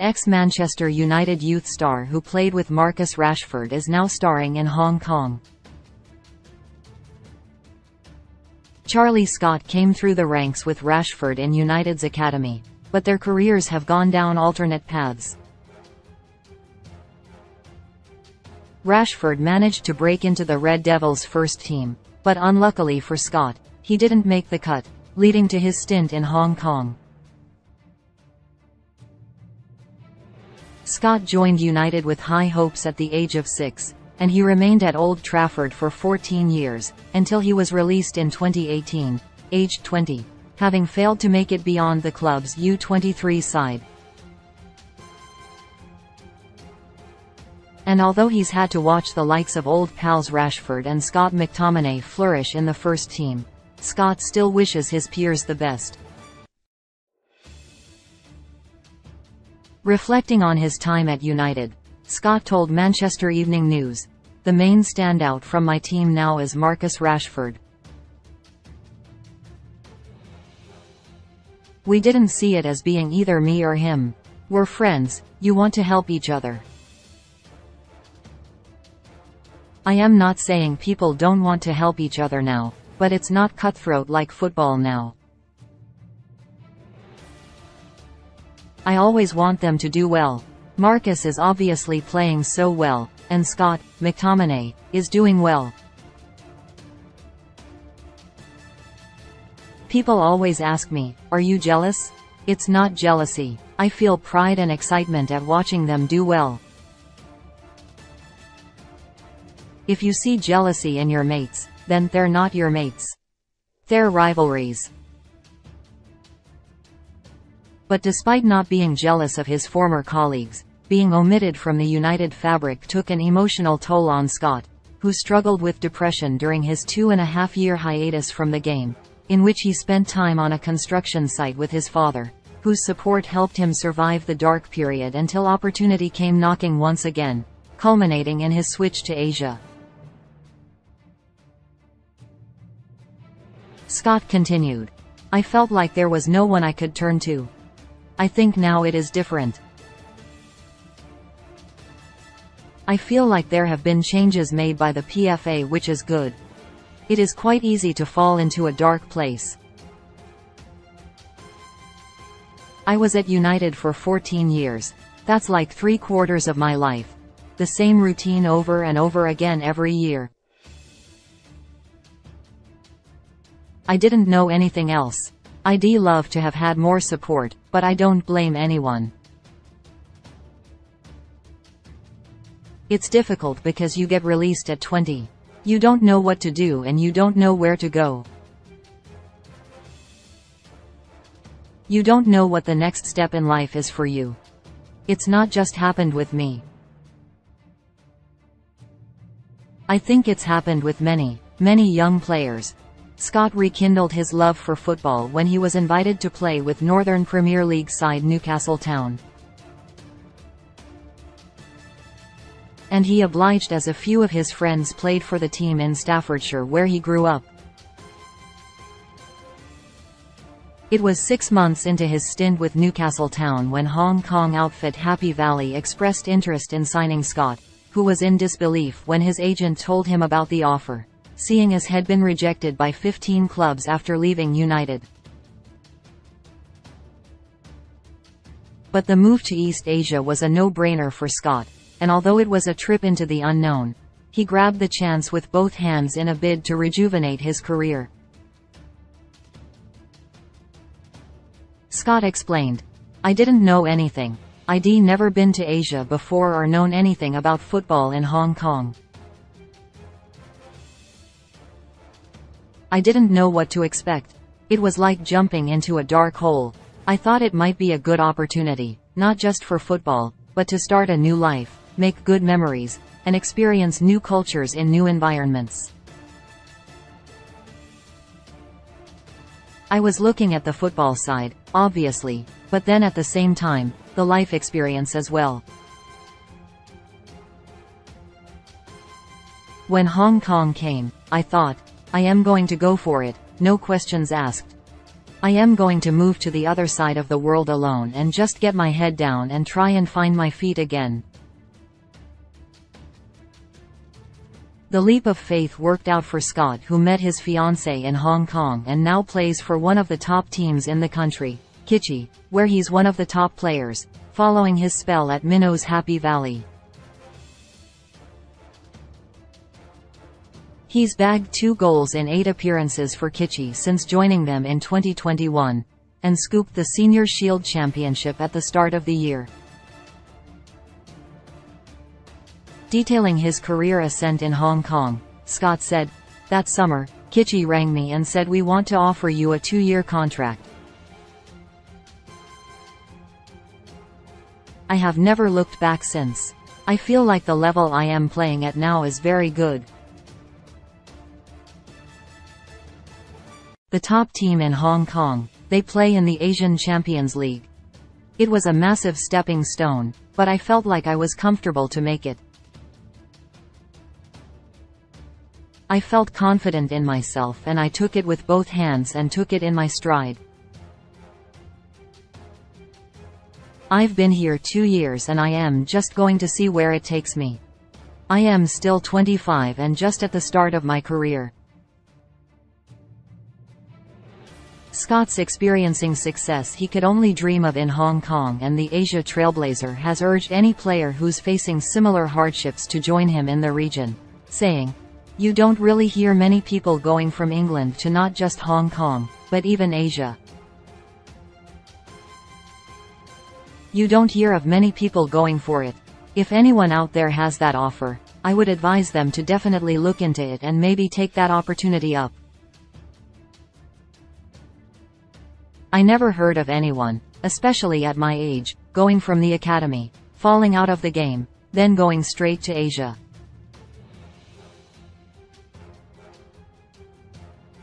ex-Manchester United youth star who played with Marcus Rashford is now starring in Hong Kong. Charlie Scott came through the ranks with Rashford in United's academy, but their careers have gone down alternate paths. Rashford managed to break into the Red Devils' first team, but unluckily for Scott, he didn't make the cut, leading to his stint in Hong Kong. Scott joined United with high hopes at the age of 6, and he remained at Old Trafford for 14 years, until he was released in 2018, aged 20, having failed to make it beyond the club's U23 side. And although he's had to watch the likes of old pals Rashford and Scott McTominay flourish in the first team, Scott still wishes his peers the best. Reflecting on his time at United, Scott told Manchester Evening News, "The main standout from my team now is Marcus Rashford. We didn't see it as being either me or him. We're friends, you want to help each other. I am not saying people don't want to help each other now, but it's not cutthroat like football now. I always want them to do well. Marcus is obviously playing so well, and Scott McTominay is doing well. People always ask me, are you jealous? It's not jealousy. I feel pride and excitement at watching them do well. If you see jealousy in your mates, then they're not your mates. They're rivalries." But despite not being jealous of his former colleagues, being omitted from the United fabric took an emotional toll on Scott, who struggled with depression during his 2.5-year hiatus from the game, in which he spent time on a construction site with his father, whose support helped him survive the dark period until opportunity came knocking once again, culminating in his switch to Asia. Scott continued, "I felt like there was no one I could turn to. I think now it is different. I feel like there have been changes made by the PFA, which is good. It is quite easy to fall into a dark place. I was at United for 14 years. That's like 3/4 of my life. The same routine over and over again every year. I didn't know anything else. I'd love to have had more support, but I don't blame anyone. It's difficult because you get released at 20. You don't know what to do and you don't know where to go. You don't know what the next step in life is for you. It's not just happened with me. I think it's happened with many young players." Scott rekindled his love for football when he was invited to play with Northern Premier League side Newcastle Town. And he obliged as a few of his friends played for the team in Staffordshire where he grew up. It was 6 months into his stint with Newcastle Town when Hong Kong outfit Happy Valley expressed interest in signing Scott, who was in disbelief when his agent told him about the offer, seeing as had been rejected by 15 clubs after leaving United. But the move to East Asia was a no-brainer for Scott, and although it was a trip into the unknown, he grabbed the chance with both hands in a bid to rejuvenate his career. Scott explained, "I didn't know anything. I'd never been to Asia before or known anything about football in Hong Kong. I didn't know what to expect. It was like jumping into a dark hole. I thought it might be a good opportunity, not just for football, but to start a new life, make good memories, and experience new cultures in new environments. I was looking at the football side, obviously, but then at the same time, the life experience as well. When Hong Kong came, I thought, I am going to go for it, no questions asked. I am going to move to the other side of the world alone and just get my head down and try and find my feet again. The leap of faith worked out for Scott, who met his fiancée in Hong Kong and now plays for one of the top teams in the country, Kitchee, where he's one of the top players, following his spell at Minnow's Happy Valley. He's bagged 2 goals in 8 appearances for Kitchee since joining them in 2021, and scooped the Senior Shield Championship at the start of the year. Detailing his career ascent in Hong Kong, Scott said, "That summer, Kitchee rang me and said we want to offer you a 2-year contract. I have never looked back since. I feel like the level I am playing at now is very good." The top team in Hong Kong, they play in the Asian Champions League. It was a massive stepping stone, but I felt like I was comfortable to make it. I felt confident in myself and I took it with both hands and took it in my stride. I've been here 2 years and I am just going to see where it takes me. I am still 25 and just at the start of my career. Scott's experiencing success he could only dream of in Hong Kong, and the Asia Trailblazer has urged any player who's facing similar hardships to join him in the region, saying, "You don't really hear many people going from England to not just Hong Kong, but even Asia. You don't hear of many people going for it. If anyone out there has that offer, I would advise them to definitely look into it and maybe take that opportunity up. I never heard of anyone, especially at my age, going from the academy, falling out of the game, then going straight to Asia.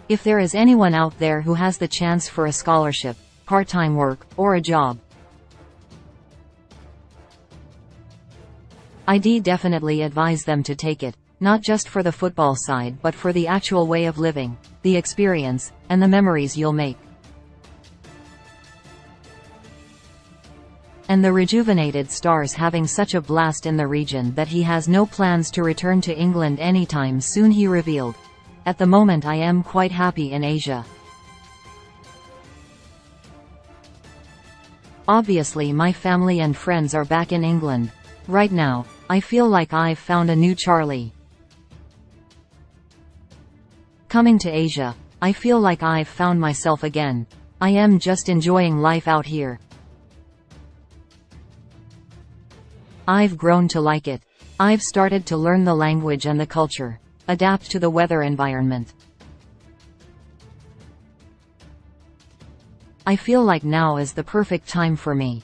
If there is anyone out there who has the chance for a scholarship, part-time work, or a job, I'd definitely advise them to take it, not just for the football side but for the actual way of living, the experience, and the memories you'll make. And the rejuvenated star's having such a blast in the region that he has no plans to return to England anytime soon, he revealed. At the moment I am quite happy in Asia. Obviously my family and friends are back in England. Right now, I feel like I've found a new Charlie. Coming to Asia, I feel like I've found myself again. I am just enjoying life out here. I've grown to like it. I've started to learn the language and the culture, adapt to the weather environment. I feel like now is the perfect time for me.